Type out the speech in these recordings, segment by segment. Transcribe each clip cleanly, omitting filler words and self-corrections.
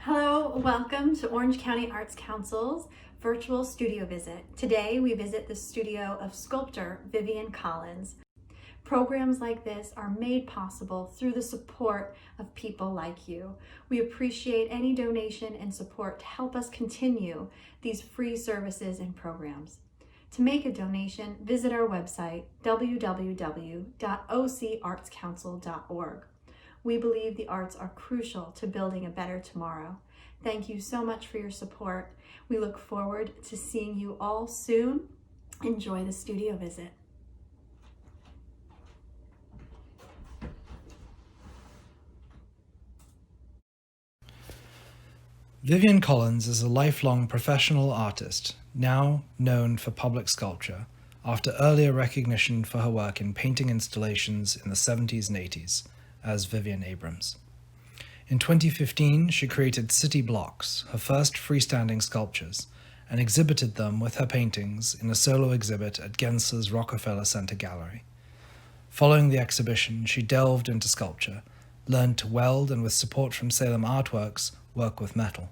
Hello, welcome to Orange County Arts Council's virtual studio visit. Today we visit the studio of sculptor Vivien Collens. Programs like this are made possible through the support of people like you. We appreciate any donation and support to help us continue these free services and programs. To make a donation, visit our website, www.ocartscouncil.org. We believe the arts are crucial to building a better tomorrow. Thank you so much for your support. We look forward to seeing you all soon. Enjoy the studio visit. Vivien Collens is a lifelong professional artist, now known for public sculpture, after earlier recognition for her work in painting installations in the 70s and 80s as Vivien Abrams. In 2015, she created City Blocks, her first freestanding sculptures, and exhibited them with her paintings in a solo exhibit at Gensler's Rockefeller Center Gallery. Following the exhibition, she delved into sculpture, learned to weld, and with support from Salem Artworks, work with metal.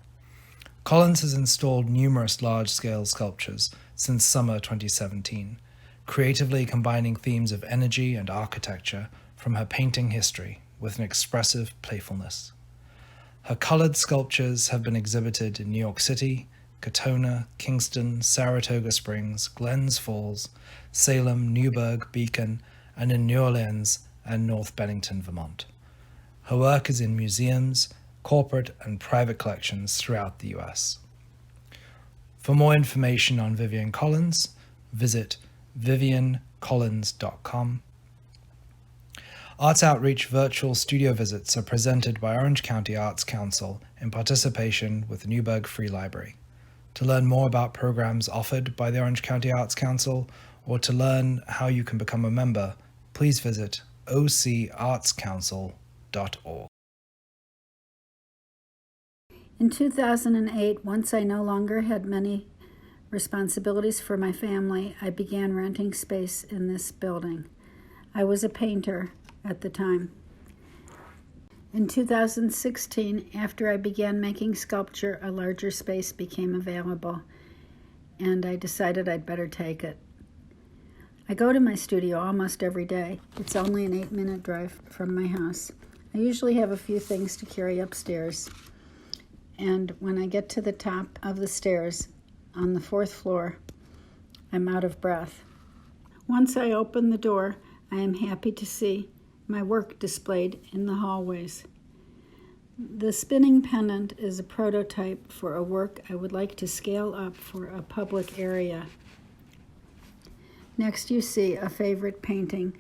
Collens has installed numerous large-scale sculptures since summer 2017, creatively combining themes of energy and architecture from her painting history with an expressive playfulness. Her colored sculptures have been exhibited in New York City, Katona, Kingston, Saratoga Springs, Glens Falls, Salem, Newburgh, Beacon, and in New Orleans and North Bennington, Vermont. Her work is in museums, corporate and private collections throughout the US. For more information on Vivien Collens, visit viviencollens.com. Arts Outreach virtual studio visits are presented by Orange County Arts Council in participation with the Newburgh Free Library. To learn more about programs offered by the Orange County Arts Council or to learn how you can become a member, please visit ocartscouncil.org. In 2008, once I no longer had many responsibilities for my family, I began renting space in this building. I was a painter at the time. In 2016, after I began making sculpture, a larger space became available, and I decided I'd better take it. I go to my studio almost every day. It's only an 8-minute drive from my house. I usually have a few things to carry upstairs. And when I get to the top of the stairs on the 4th floor, I'm out of breath. Once I open the door, I am happy to see my work displayed in the hallways. The spinning pendant is a prototype for a work I would like to scale up for a public area. Next you see a favorite painting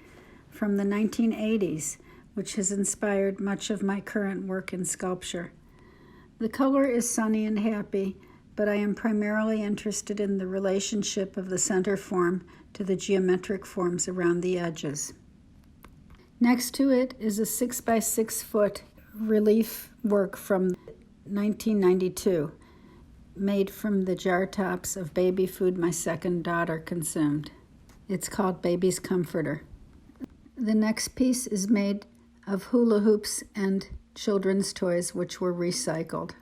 from the 1980s, which has inspired much of my current work in sculpture. The color is sunny and happy, but I am primarily interested in the relationship of the center form to the geometric forms around the edges. Next to it is a 6 by 6 foot relief work from 1992, made from the jar tops of baby food my second daughter consumed. It's called Baby's Comforter. The next piece is made of hula hoops and children's toys which were recycled,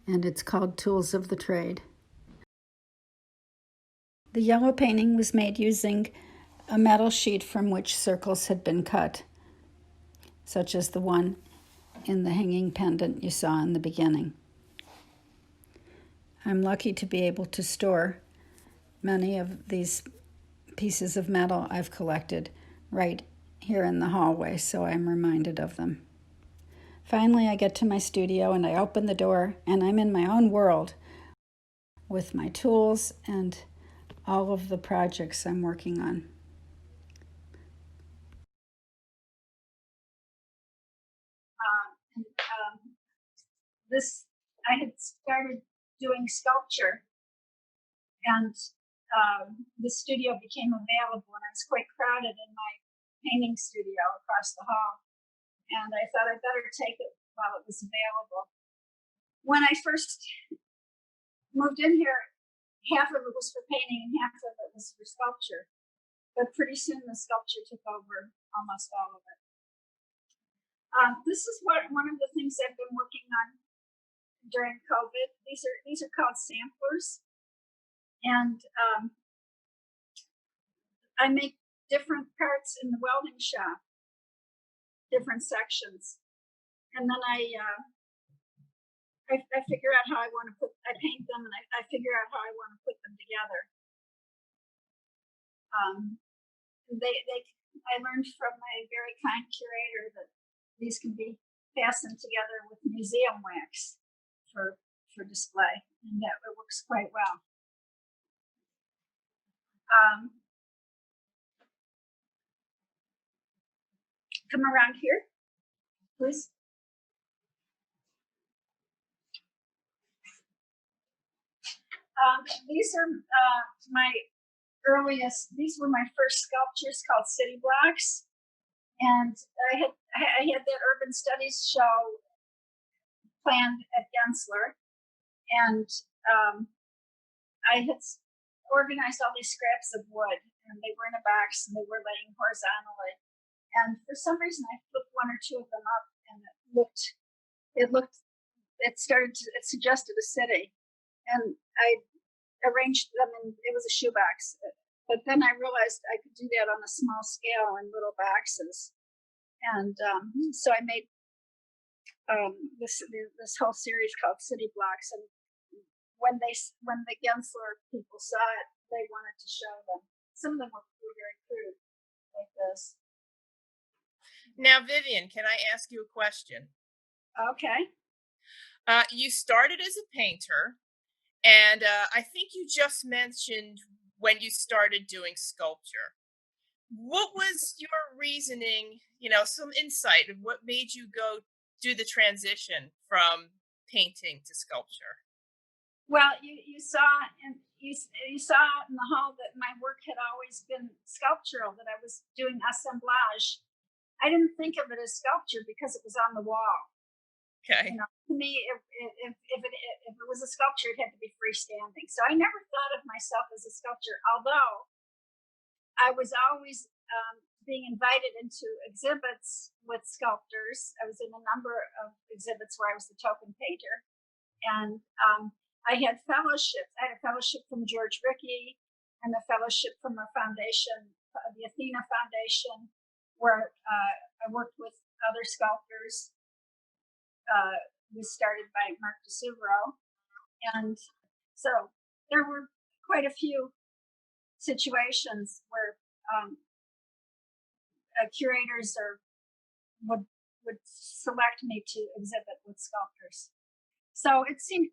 and it's called Tools of the Trade. The yellow painting was made using a metal sheet from which circles had been cut, such as the one in the hanging pendant you saw in the beginning. I'm lucky to be able to store many of these pieces of metal I've collected right here in the hallway, so I'm reminded of them. Finally, I get to my studio and I open the door and I'm in my own world with my tools and all of the projects I'm working on. I had started doing sculpture, and the studio became available, and I was quite crowded in my painting studio across the hall, and I thought I'd better take it while it was available. When I first moved in here, half of it was for painting and half of it was for sculpture, but pretty soon the sculpture took over almost all of it. This is one of the things I've been working on during COVID. These are called samplers, and I make different parts in the welding shop, different sections, and then I figure out how I want to I paint them, and I figure out how I want to put them together. I learned from my very kind curator that these can be fastened together with museum wax for display, and that it works quite well. Come around here, please. These are my earliest. These were my first sculptures called city blocks, and I had that urban studies show planned at Gensler, and I had organized all these scraps of wood, and they were in a box, and they were laying horizontally. And for some reason, I flipped one or two of them up, and it suggested a city, and I arranged them, and it was a shoebox. But then I realized I could do that on a small scale in little boxes, and so I made this whole series called City Blocks. And when the Gensler people saw it, they wanted to show them. Some of them were very crude, like this. Now, Vivien, can I ask you a question? Okay. You started as a painter, and I think you just mentioned when you started doing sculpture. What was your reasoning, some insight of what made you go do the transition from painting to sculpture? Well, you saw in the hall that my work had always been sculptural, that I was doing assemblage. I didn't think of it as sculpture because it was on the wall. Okay. To me, if it was a sculpture, it had to be freestanding. So I never thought of myself as a sculptor, although I was always being invited into exhibits with sculptors. I was in a number of exhibits where I was the token painter, and I had fellowships. I had a fellowship from George Rickey and a fellowship from a foundation, the Athena Foundation, where I worked with other sculptors. Was started by Mark DeSuvero, and so there were quite a few situations where curators would select me to exhibit with sculptors. So it seemed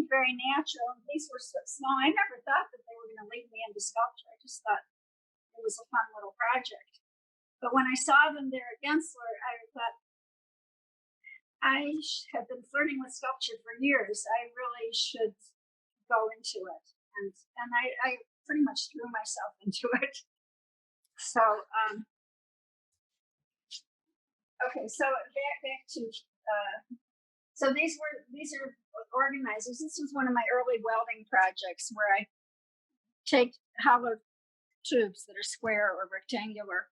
very natural. These were so small. I never thought that they were going to lead me into sculpture. I just thought it was a fun little project. But when I saw them there at Gensler, I thought, I have been flirting with sculpture for years. I really should go into it. And I pretty much threw myself into it. So, okay, so back to, so these are organizers. This was one of my early welding projects where I take hollow tubes that are square or rectangular,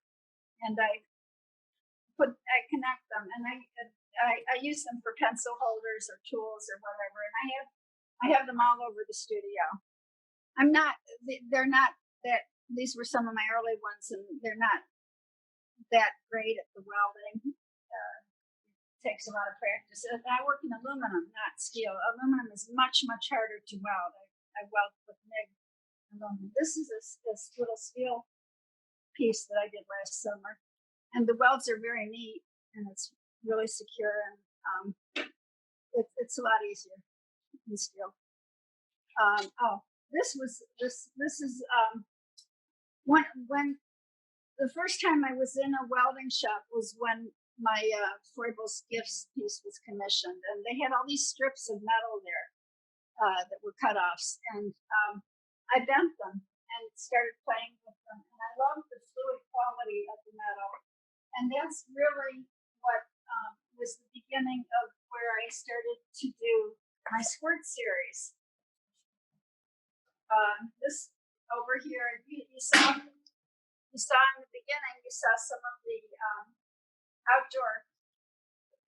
and I connect them, and I use them for pencil holders or tools or whatever, and I have them all over the studio. They're not that, these were some of my early ones, and they're not that great at the welding. It takes a lot of practice. I work in aluminum, not steel. Aluminum is much, much harder to weld. I weld with MIG aluminum. This is this little steel piece that I did last summer, and the welds are very neat, and it's really secure, and it's a lot easier in steel. This is when the first time I was in a welding shop was when my Foibles Gifts piece was commissioned, and they had all these strips of metal there that were cut-offs, and I bent them and started playing with them, and I loved the fluid quality of the metal, and that's really what was the beginning of where I started to do my squirt series. This over here, you saw in the beginning, you saw some of the outdoor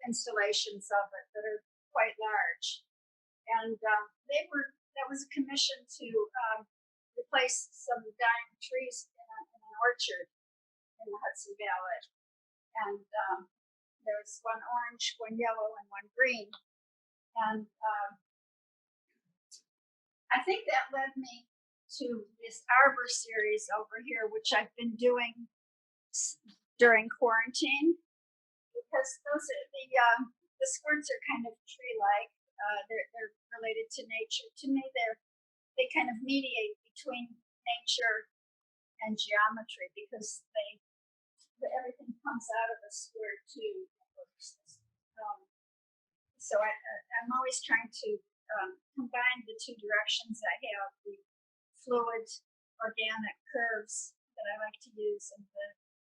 installations of it that are quite large. And that was a commission to replace some dying trees in an orchard in the Hudson Valley. And there's one orange, one yellow, and one green. And I think that led me to this Arbor Series over here, which I've been doing during quarantine, because those are the squirts are kind of tree-like. They're related to nature. To me, they kind of mediate between nature and geometry, because everything comes out of the square too. So I'm always trying to combine the two directions I have, the fluid organic curves that I like to use, and the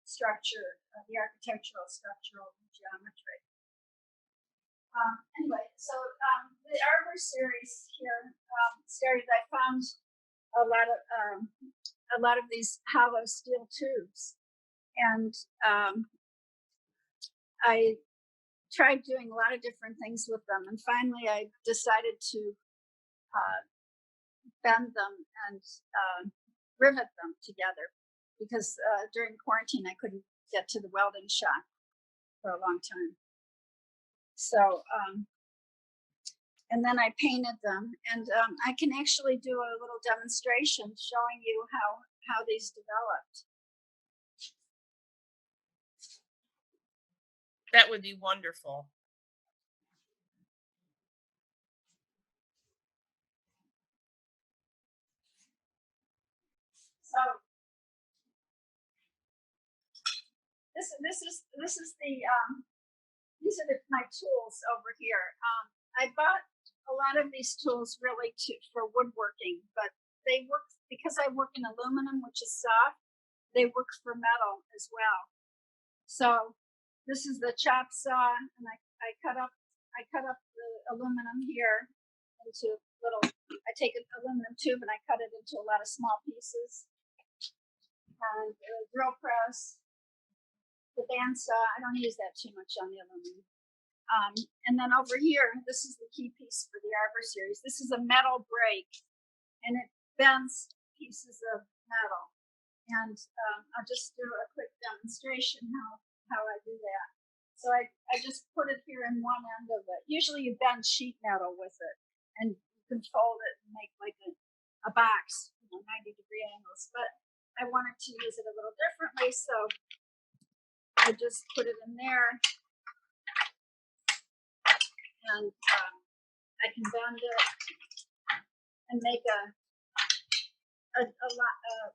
structure, the architectural structural geometry. Anyway, so the Arbor Series here started. I found a lot of these hollow steel tubes, and I tried doing a lot of different things with them, and finally I decided to bend them and rivet them together, because during quarantine I couldn't get to the welding shop for a long time. So, and then I painted them, and I can actually do a little demonstration showing you how these developed. That would be wonderful. So this is these are my tools over here. I bought a lot of these tools really for woodworking, but they work because I work in aluminum, which is soft. They work for metal as well. So this is the chop saw, and I cut up the aluminum here into little. I take an aluminum tube and I cut it into a lot of small pieces. And the drill press, the bandsaw. I don't use that too much on the aluminum. And then over here, this is the key piece for the Arbor Series. This is a metal brake, and it bends pieces of metal. And I'll just do a quick demonstration how I do that. So I just put it here in one end of it. Usually you bend sheet metal with it, and you can fold it and make like a box, 90-degree angles. But I wanted to use it a little differently, so I just put it in there, and I can bend it and make a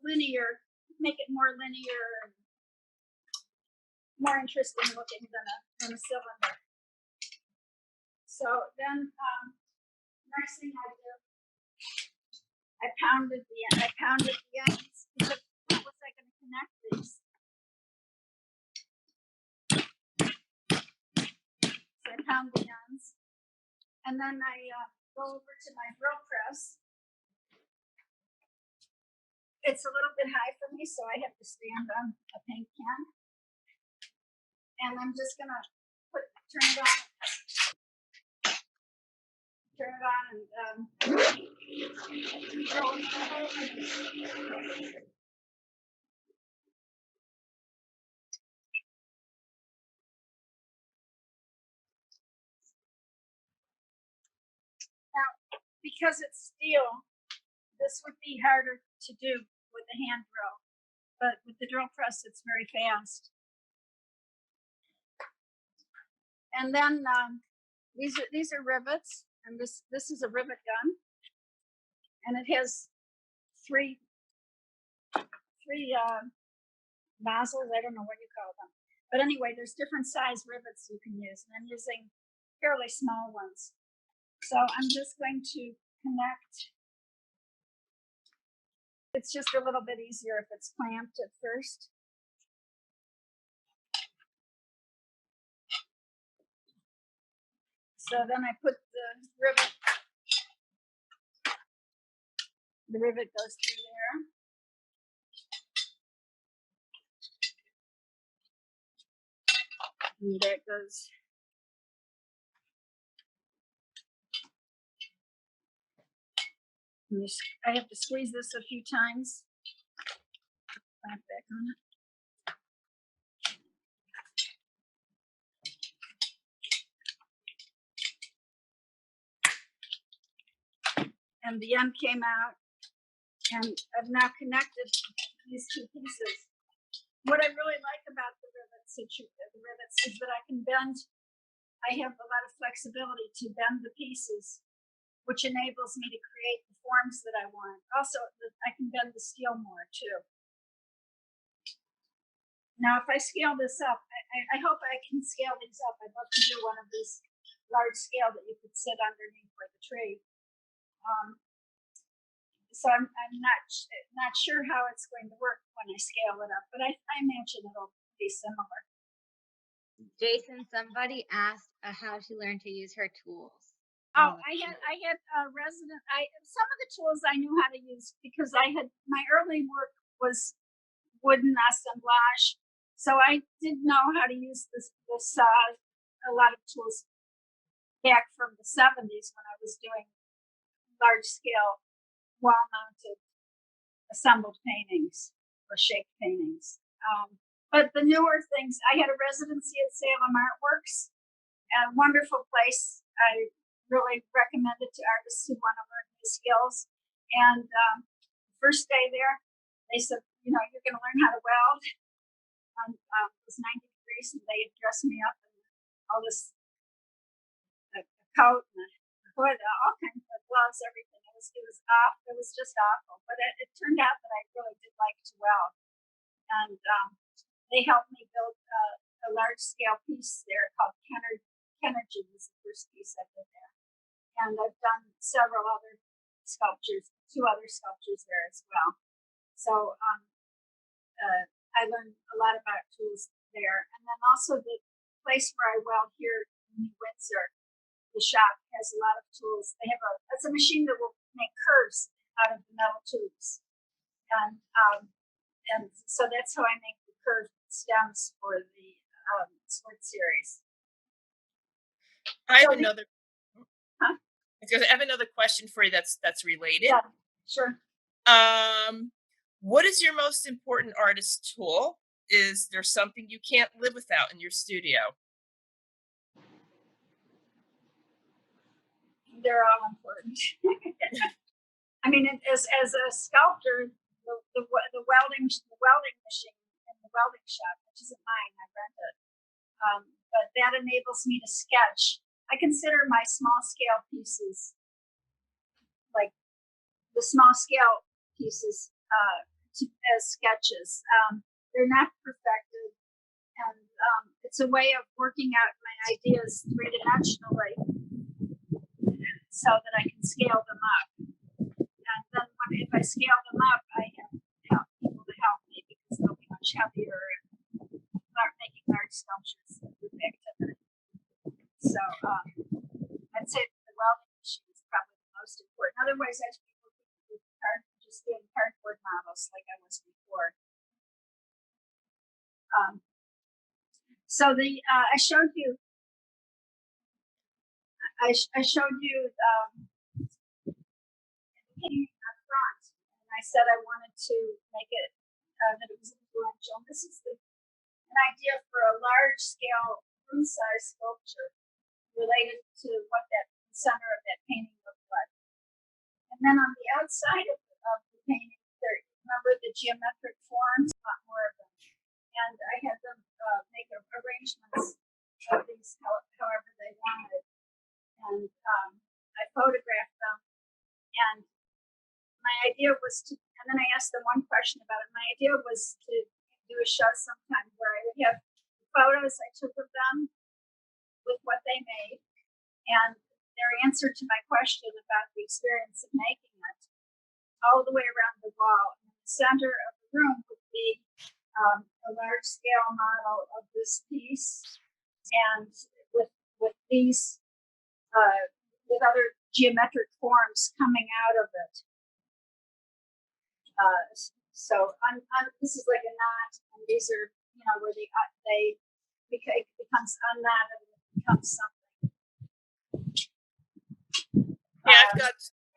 linear, make it more linear and more interesting looking than a cylinder. So then next thing I do, I pounded the ends, because how was I going to connect these? So I pound the ends, and then I go over to my drill press. It's a little bit high for me, so I have to stand on a paint can. And I'm just going to turn it on and throw it in. Because it's steel, this would be harder to do with a hand drill, but with the drill press, it's very fast. And then these are rivets, and this is a rivet gun, and it has three nozzles. I don't know what you call them, but anyway, there's different size rivets you can use, and I'm using fairly small ones. So I'm just going to connect. It's just a little bit easier if it's clamped at first. So then I put the rivet. The rivet goes through there. And that goes. I have to squeeze this a few times. Clamp back on it. And the end came out, and I've now connected these two pieces. What I really like about the rivets is that I can bend. I have a lot of flexibility to bend the pieces, which enables me to create the forms that I want. Also, I can bend the steel more too. Now, if I scale this up, I hope I can scale these up. I'd love to do one of these large scale that you could sit underneath like a tree. So I'm not sure how it's going to work when I scale it up, but I imagine it'll be similar. Jason, somebody asked how she learned to use her tools. Oh, I had a resident. Some of the tools I knew how to use because my early work was wooden assemblage, so I did know how to use this a lot of tools back from the 70s when I was doing large scale wall-mounted assembled paintings or shaped paintings. But the newer things, I had a residency at Salem Artworks, a wonderful place. I really recommend it to artists who want to learn these skills. And first day there, they said, you're going to learn how to weld. And it was 90 degrees, and they dressed me up in all this a coat and a hood, all kinds of gloves, everything. It was just awful, but it turned out that I really did like to weld, and they helped me build a large scale piece there called Kenergy was the first piece I did there, and I've done several other sculptures, 2 other sculptures there as well. So I learned a lot about tools there, and then also the place where I weld here in New Windsor. The shop has a lot of tools. It's a machine that will make curves out of the metal tubes, and so that's how I make the curved stems for the Sport Series. I have another. Huh? I have another question for you that's related. Yeah, sure. What is your most important artist tool? Is there something you can't live without in your studio? They're all important. I mean, as a sculptor, the welding machine in the welding shop, which isn't mine, I rent it. But that enables me to sketch. I consider my small scale pieces, like the small scale pieces, as sketches. They're not perfected, and it's a way of working out my ideas 3-dimensionally, so that I can scale them up. And then if I scale them up, I have people to help me because they'll be much heavier and making large sculptures with activity. So I'd say the welding machine is probably the most important. Otherwise, I should be working with just doing cardboard models like I was before. So I showed you. I showed you the painting up front, and I said I wanted to make it that it was influential. This is an idea for a large-scale, room-size sculpture related to what the center of that painting looked like. And then on the outside of the painting, remember the geometric forms, a lot more of them. And I had them make arrangements of these however they wanted. And I photographed them, and my idea was and then I asked them one question about it. My idea was to do a show sometime where I would have photos I took of them with what they made, and their answer to my question about the experience of making it, all the way around the wall. And in the center of the room would be a large-scale model of this piece, and with these with other geometric forms coming out of it. So this is like a knot, and these are where they it becomes unknotted and it becomes something. Yeah,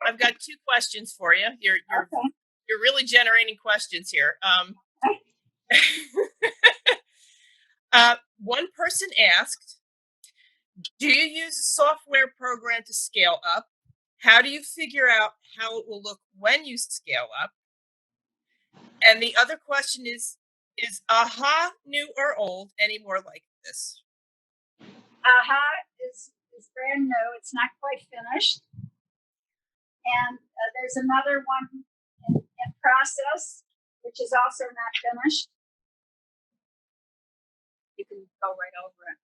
I've got two questions for you. You're really generating questions here. One person asked, do you use a software program to scale up? How do you figure out how it will look when you scale up? And the other question is AHA new or old anymore like this? AHA is brand new. It's not quite finished. And there's another one in process, which is also not finished. You can go right over it.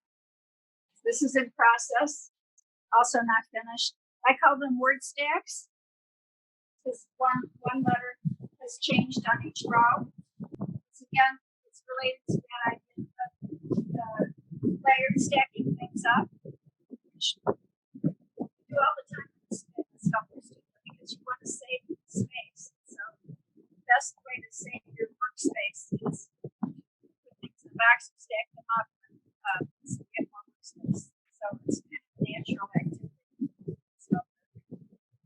This is in process, also not finished. I call them word stacks, because one letter has changed on each row. It's related to that idea of layered stacking things up. Do all the time in sculptors because you want to save space. So the best way to save your workspace is put things in the box and stack them up so you get more workspace. So it's kind of a natural activity. So,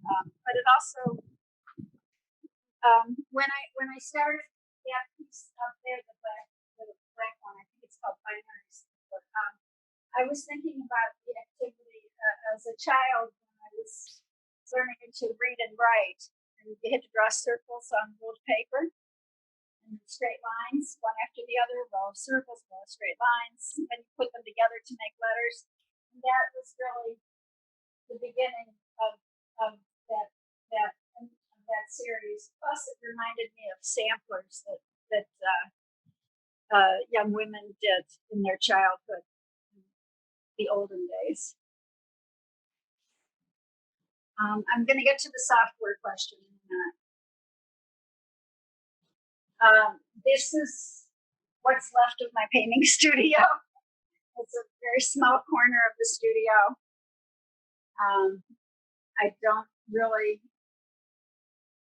but it also when I started that piece up there, the black one, I think it's called binaries. But I was thinking about the activity as a child when I was learning to read and write, and you had to draw circles on ruled paper and straight lines, one after the other, row of circles, row of straight lines, and then you put them together to make letters. And that was really the beginning of that series. Plus, it reminded me of samplers that young women did in their childhood, the olden days. I'm going to get to the software question in a minute. This is what's left of my painting studio. It's a very small corner of the studio. I don't really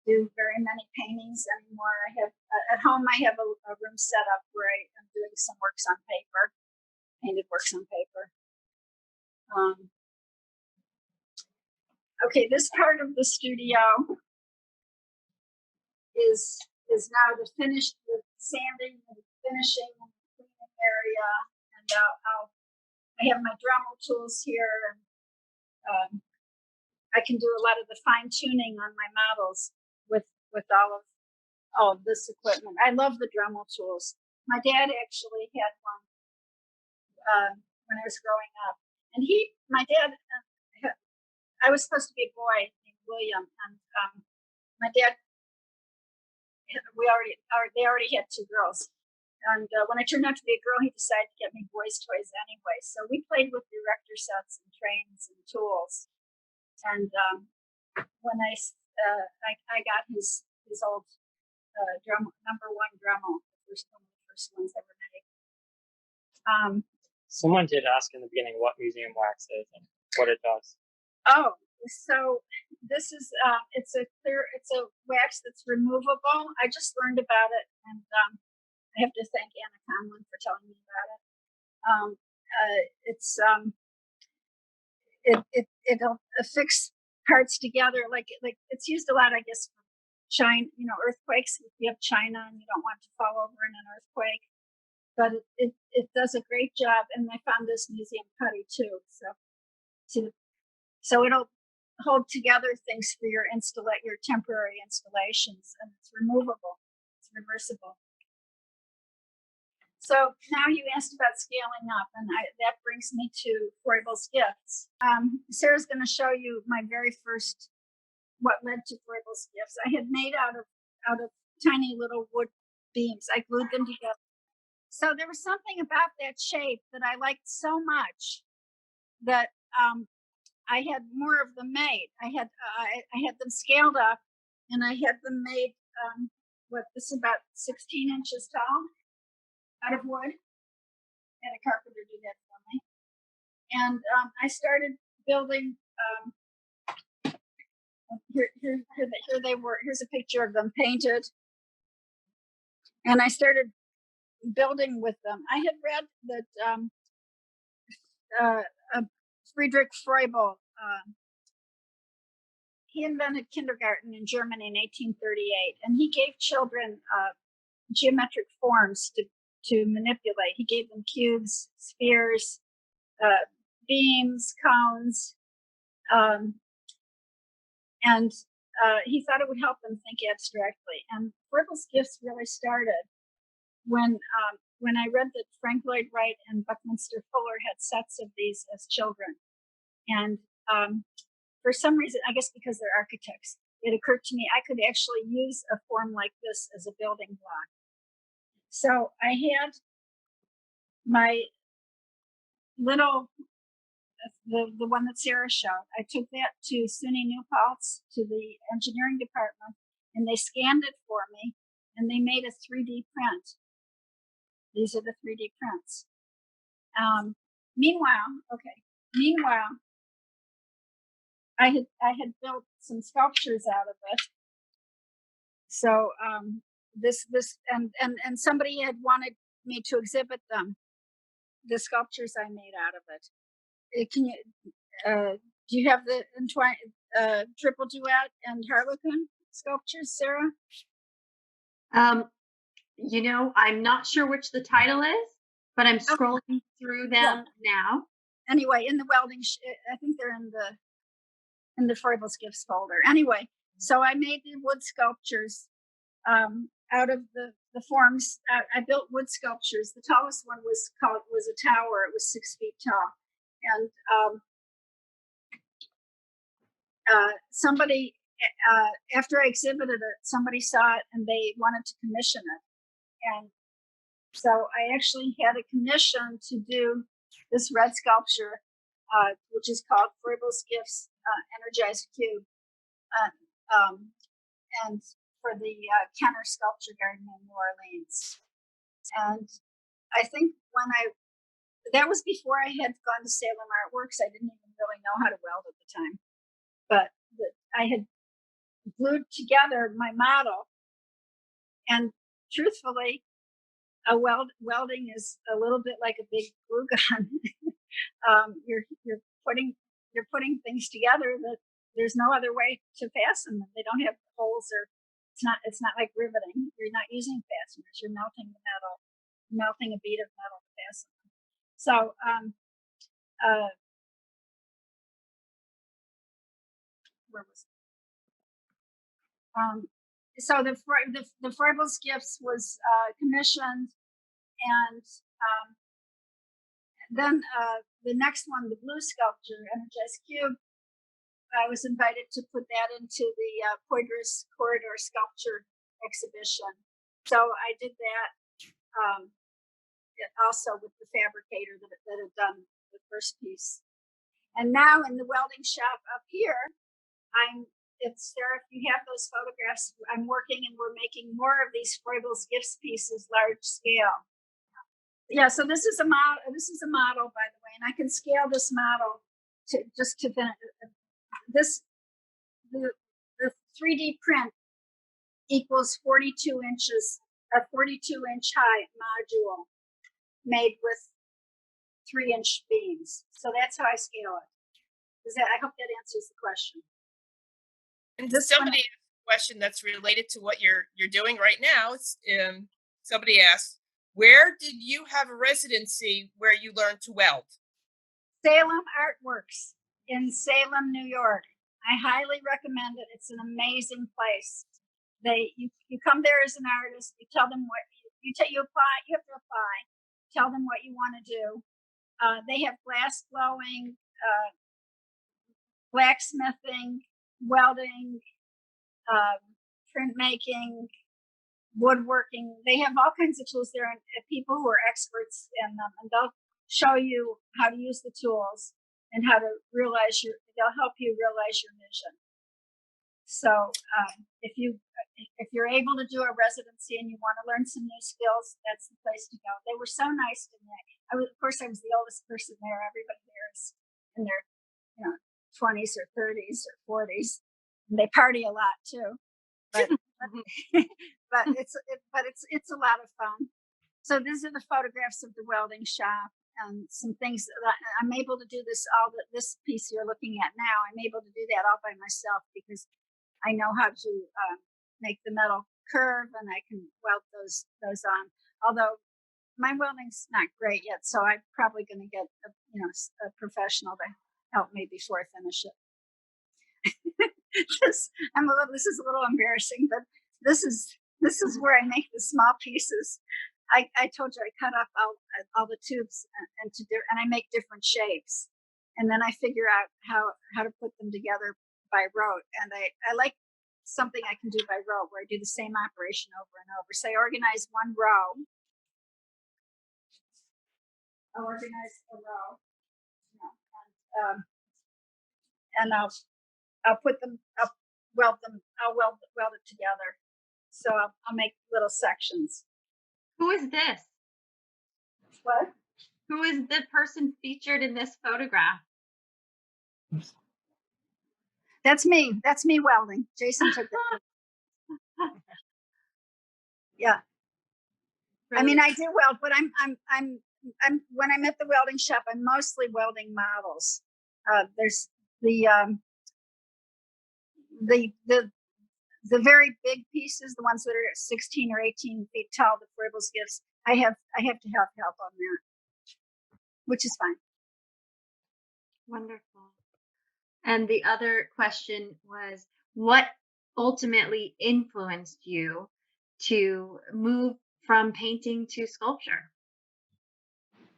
do very many paintings anymore. I have at home. I have a room set up where I am doing some works on paper, painted works on paper. Okay, this part of the studio is now the sanding, and finishing, and cleaning area, and I have my Dremel tools here, and I can do a lot of the fine tuning on my models with all of this equipment. I love the Dremel tools. My dad actually had one when I was growing up, and my dad. I was supposed to be a boy named William, and my dad. They already had two girls, and when I turned out to be a girl, he decided to get me boys' toys anyway. So we played with erector sets and trains and tools, and when I got his old Dremel, number one Dremel, one of the first ones ever made. Someone did ask in the beginning what museum wax is and what it does. Oh, so this is it's a wax that's removable. I just learned about it, and I have to thank Anna Conlon for telling me about it. It'll affix parts together like it's used a lot, I guess, for earthquakes. If you have china and you don't want to fall over in an earthquake, but it does a great job. And I found this museum putty too, so it'll hold together things for your temporary installations, and it's removable, it's reversible. So now you asked about scaling up, and that brings me to Foible's gifts. Sarah's going to show you my very first, what led to Foible's gifts. I had made out of tiny little wood beams. I glued them together. So there was something about that shape that I liked so much that I had more of them made. I had them scaled up, and I had them made. This is about 16 inches tall, out of wood. I had a carpenter do that for me, and I started building. Here they were. Here's a picture of them painted, and I started building with them. I had read that Friedrich Froebel. He invented kindergarten in Germany in 1838, and he gave children geometric forms to manipulate. He gave them cubes, spheres, beams, cones, and he thought it would help them think abstractly. And Froebel's gifts really started when I read that Frank Lloyd Wright and Buckminster Fuller had sets of these as children. And for some reason, I guess because they're architects, it occurred to me I could actually use a form like this as a building block. So I had my little, the one that Sarah showed, I took that to SUNY New Paltz, to the engineering department, and they scanned it for me, and they made a 3D print. These are the 3D prints. Meanwhile, I had built some sculptures out of it. So this and somebody had wanted me to exhibit them, the sculptures I made out of it. Can you do you have the triple duet and Harlequin sculptures, Sarah? I'm not sure which the title is, but I'm scrolling through them now. Anyway, in the welding, I think they're in the Froebel's Gifts folder. Anyway, so I made the wood sculptures out of the forms. I built wood sculptures. The tallest one was a tower. It was 6 feet tall, and somebody after I exhibited it, somebody saw it and they wanted to commission it, and so I actually had a commission to do this red sculpture, which is called Froebel's Gifts Energized Cube, and for the Kenner Sculpture Garden in New Orleans. And I think that was before I had gone to Salem Artworks. I didn't even really know how to weld at the time, but I had glued together my model, and truthfully, welding is a little bit like a big glue gun. You're putting things together that there's no other way to fasten them. They don't have holes, or it's not like riveting. You're not using fasteners. You're melting the metal, melting a bead of metal to fasten them. So where was it? So the Froebel's Gifts was commissioned, and then the next one, the blue sculpture, Energized Cube, I was invited to put that into the Poydras Corridor Sculpture exhibition. So I did that also with the fabricator that had done the first piece. And now in the welding shop up here, Sarah, if you have those photographs, I'm working and we're making more of these Froebel's Gifts pieces, large scale. Yeah, so this is a model. This is a model, by the way, and I can scale this model to this. The 3D print equals 42 inches, a 42-inch high module made with 3-inch beams. So that's how I scale it. I hope that answers the question. And somebody asked a question that's related to what you're doing right now. Somebody asked, where did you have a residency where you learned to weld? Salem Artworks in Salem, New York. I highly recommend it. It's an amazing place. You come there as an artist. You tell them what you apply. You have to apply. Tell them what you want to do. They have glass blowing, blacksmithing, welding, printmaking, woodworking. They have all kinds of tools there, and people who are experts in them, and they'll show you how to use the tools and how to they'll help you realize your vision. So if you're able to do a residency and you want to learn some new skills, that's the place to go. They were so nice to me. I was the oldest person there. Everybody there is in their 20s or 30s or 40s, and they party a lot too. But but it's a lot of fun. So these are the photographs of the welding shop. some things that I'm able to do this piece you're looking at now. I'm able to do that all by myself because I know how to make the metal curve, and I can weld those on. Although my welding's not great yet, so I'm probably going to get a professional to help me before I finish it. This is a little embarrassing, but this is where I make the small pieces. I told you I cut up all the tubes and I make different shapes, and then I figure out how to put them together by rote. And I like something I can do by rote, where I do the same operation over and over. So I organize one row. I'll organize a row, and I'll put them, I'll weld it together. So I'll make little sections. Who is this? What? Who is the person featured in this photograph? That's me. That's me welding. Jason took that. Yeah. I mean, I do weld, but I'm when I'm at the welding shop, I'm mostly welding models. There's the very big pieces, the ones that are 16 or 18 feet tall, the Fribbles gifts. I have to have help on that, which is fine. Wonderful. And the other question was, what ultimately influenced you to move from painting to sculpture?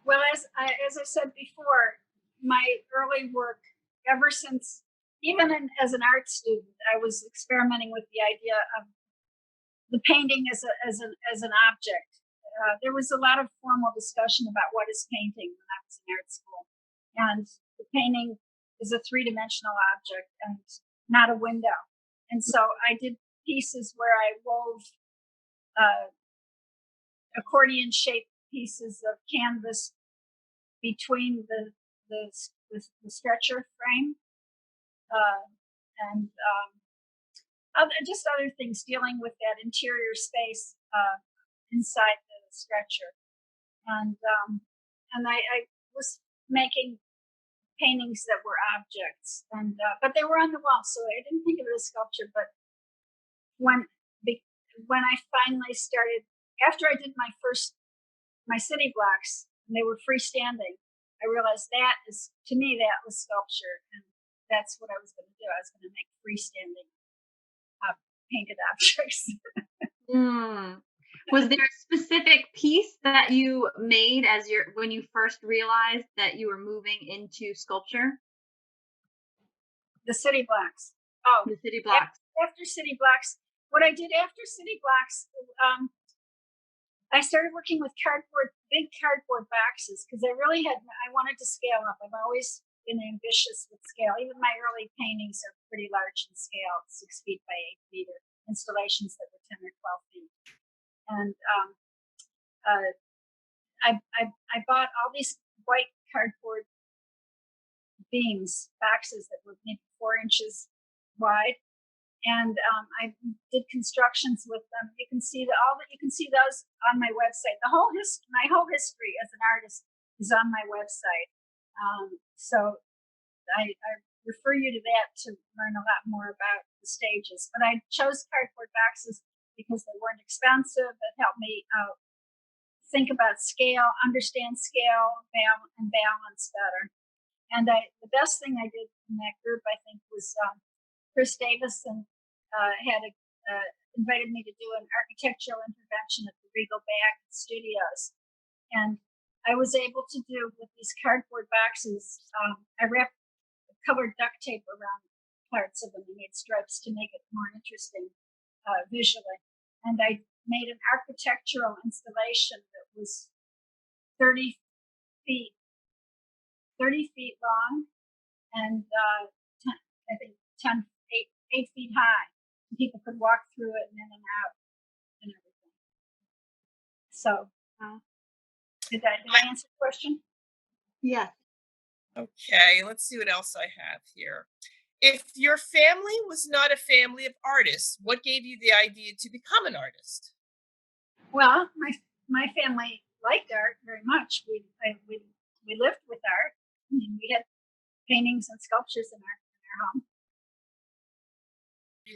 Well, as I said before, my early work, ever since, as an art student, I was experimenting with the idea of the painting as an object. There was a lot of formal discussion about what is painting when I was in art school, and the painting is a three-dimensional object and not a window. And so I did pieces where I wove accordion-shaped pieces of canvas between the stretcher frame and just other things dealing with that interior space inside the stretcher. And I was making paintings that were objects, and but they were on the wall, so I didn't think of it as sculpture. But when I finally started, after I did my city blocks, and they were freestanding, I realized that was sculpture, and that's what I was going to do. I was going to make freestanding painted objects. Was there a specific piece that you made when you first realized that you were moving into sculpture? The city blocks. Oh, the city blocks. After city blocks, what I did after city blocks, I started working with big cardboard boxes, because I wanted to scale up. I've always been ambitious with scale. Even my early paintings are pretty large in scale, 6 feet by 8 feet, or installations that were 10 or 12 feet. And I bought all these white cardboard boxes that were maybe 4 inches wide, and I did constructions with them. You can see those on my website. My whole history as an artist is on my website. So I refer you to that to learn a lot more about the stages. But I chose cardboard boxes because they weren't expensive. It helped me think about scale, understand scale, and balance better. And the best thing I did in that group, I think, was Chris Davison invited me to do an architectural intervention at the Regal Bag Studios. And I was able to do, with these cardboard boxes, I wrapped colored duct tape around parts of them and made stripes to make it more interesting visually. And I made an architectural installation that was 30 feet long and I think 8 feet high. People could walk through it and in and out and everything. So did I answer the question? Yeah. Okay, let's see what else I have here. If your family was not a family of artists, what gave you the idea to become an artist? Well, my family liked art very much. We we lived with art. I mean, we had paintings and sculptures in our home.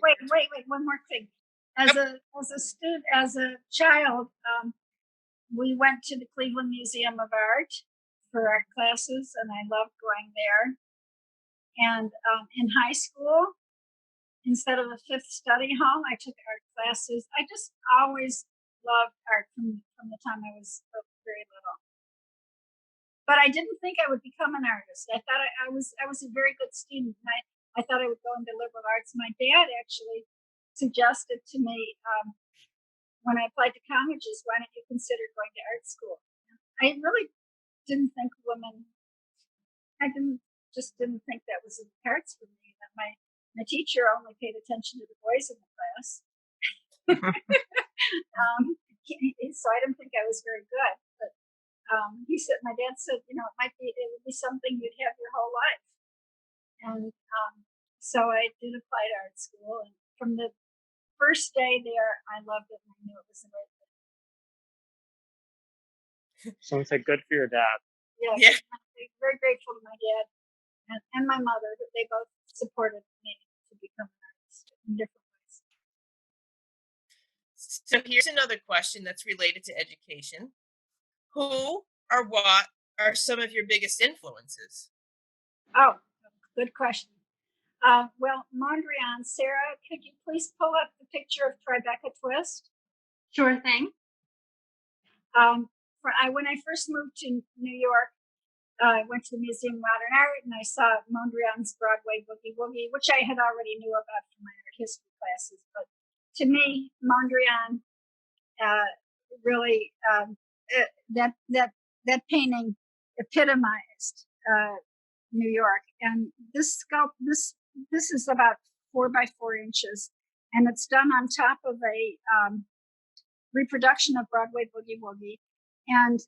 Wait, one more thing. As a child, we went to the Cleveland Museum of Art for art classes, and I loved going there. And in high school, instead of a fifth study hall, I took art classes. I just always loved art from the time I was very little. But I didn't think I would become an artist. I thought I was a very good student. And I thought I would go into liberal arts. My dad actually suggested to me when I applied to colleges, why don't you consider going to art school? I really didn't think women. I just didn't think that was in the cards for me. That my teacher only paid attention to the boys in the class. So I didn't think I was very good. But my dad said, it would be something you'd have your whole life. And so I did apply to art school. And from the first day there, I loved it and I knew it was the right thing. So it's good for your dad. Yeah. I'm very grateful to my dad and my mother that they both supported me to become an artist in different ways. So here's another question that's related to education. Who or what are some of your biggest influences? Oh, good question. Well, Mondrian, Sarah, could you please pull up the picture of Tribeca Twist? Sure thing. When I first moved to New York, I went to the Museum of Modern Art and I saw Mondrian's Broadway Boogie Woogie, which I had already knew about from my art history classes. But to me, Mondrian really that painting epitomized New York. And this is about 4 by 4 inches, and it's done on top of a reproduction of Broadway Boogie Woogie. And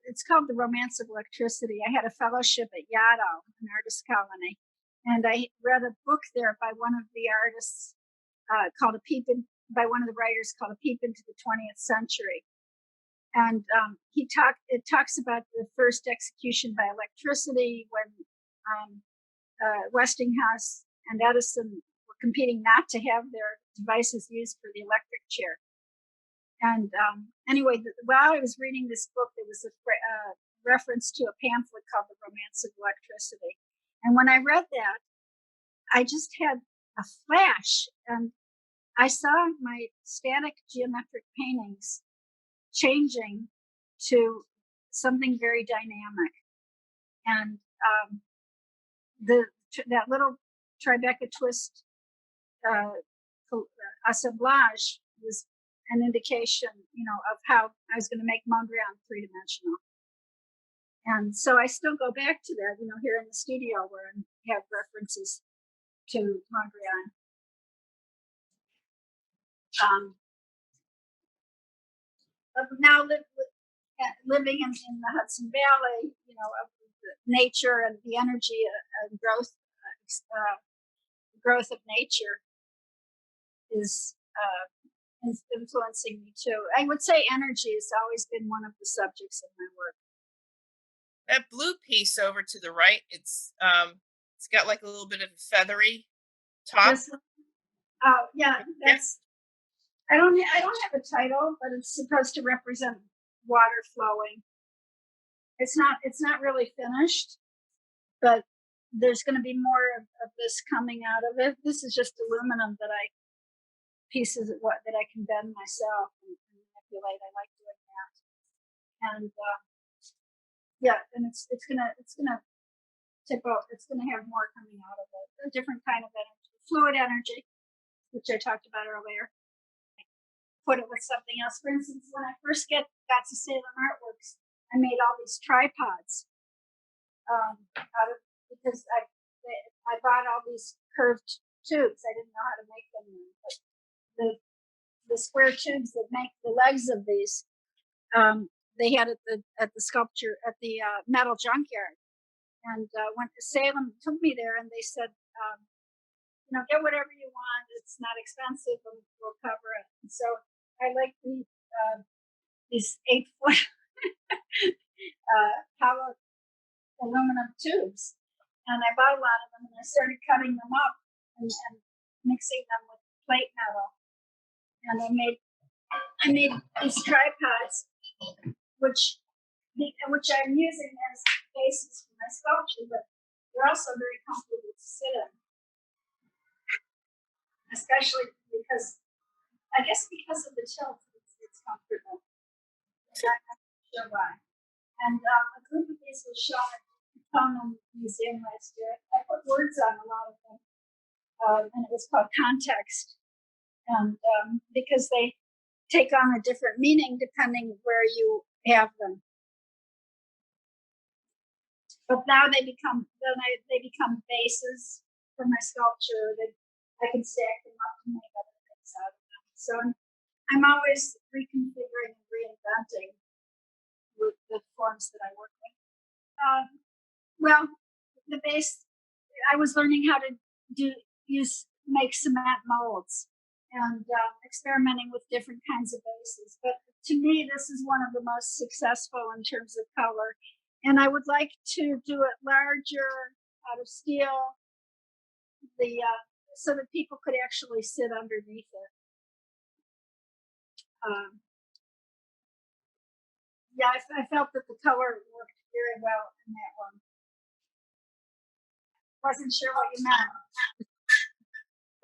it's called The Romance of Electricity. I had a fellowship at Yaddo, an artist colony, and I read a book there by one of the artists by one of the writers called A Peep into the 20th Century. And it talks about the first execution by electricity when Westinghouse and Edison were competing not to have their devices used for the electric chair. And anyway, while I was reading this book, there was a reference to a pamphlet called The Romance of Electricity. And when I read that, I just had a flash, and I saw my static geometric paintings changing to something very dynamic. And that little Tribeca Twist assemblage was an indication, of how I was going to make Mondrian 3-dimensional. And so I still go back to that, here in the studio where I have references to Mondrian. Now living in the Hudson Valley, of the nature and the energy and growth of nature is influencing me too. I would say energy has always been one of the subjects of my work. That blue piece over to the right, it's got like a little bit of a feathery top. Yeah, that's. I don't have a title, but it's supposed to represent water flowing. It's not really finished, but there's going to be more of this coming out of it. This is just aluminum that I can bend myself and manipulate. I like doing that, and and it's gonna tip out. It's gonna have more coming out of it. A different kind of energy, fluid energy, which I talked about earlier. Put it with something else. For instance, when I first got to Salem Artworks, I made all these tripods because I bought all these curved tubes. I didn't know how to make them, but the square tubes that make the legs of these, they had at the sculpture at the metal junkyard, and went to Salem, took me there, and they said, get whatever you want. It's not expensive, and we'll cover it. And so I like these 8-foot hollow aluminum tubes. And I bought a lot of them, and I started cutting them up and mixing them with plate metal. And I made these tripods, which I'm using as bases for my sculpture, but they're also very comfortable to sit in. Especially because, I guess because of the tilt, it's comfortable. I'm not sure why. And a group of these was shown at the Salem Museum last year. I put words on a lot of them, and it was called Context. And because they take on a different meaning depending where you have them. But now they become bases for my sculpture. I can stack them up and make other things out of them. So I'm always reconfiguring and reinventing with the forms that I work with. Well, the base, I was learning how to make cement molds and experimenting with different kinds of bases. But to me, this is one of the most successful in terms of color. And I would like to do it larger, out of steel, so that people could actually sit underneath it. Yeah, I felt that the color worked very well in that one. Wasn't sure what you meant.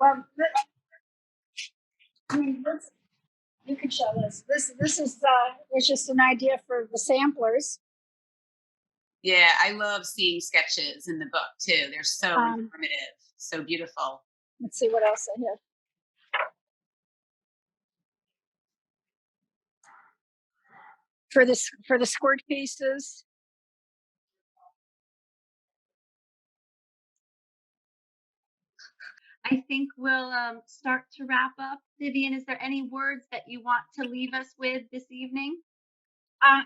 Well, you can show this. This is was just an idea for the samplers. Yeah, I love seeing sketches in the book too. They're so informative, so beautiful. Let's see what else I have. For the squirt pieces. I think we'll start to wrap up. Vivien, is there any words that you want to leave us with this evening? I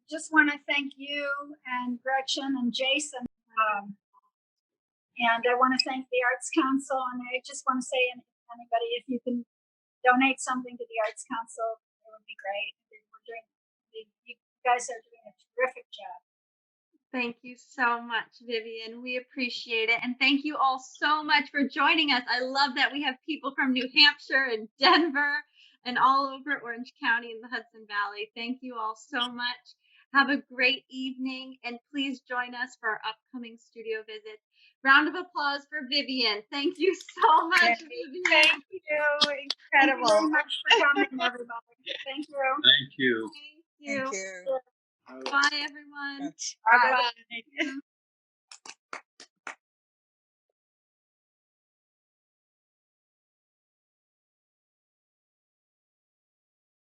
just want to thank you and Gretchen and Jason. And I want to thank the Arts Council. And I just want to say, anybody, if you can donate something to the Arts Council, it would be great. You guys are doing a terrific job. Thank you so much, Vivien. We appreciate it. And thank you all so much for joining us. I love that we have people from New Hampshire and Denver and all over Orange County and the Hudson Valley. Thank you all so much. Have a great evening, and please join us for our upcoming studio visits. Round of applause for Vivien. Thank you so much, Vivien. Thank you. Incredible. Thank you very much for coming, everybody. Thank you. Thank you. Thank you. Thank you. Bye, everyone. Bye.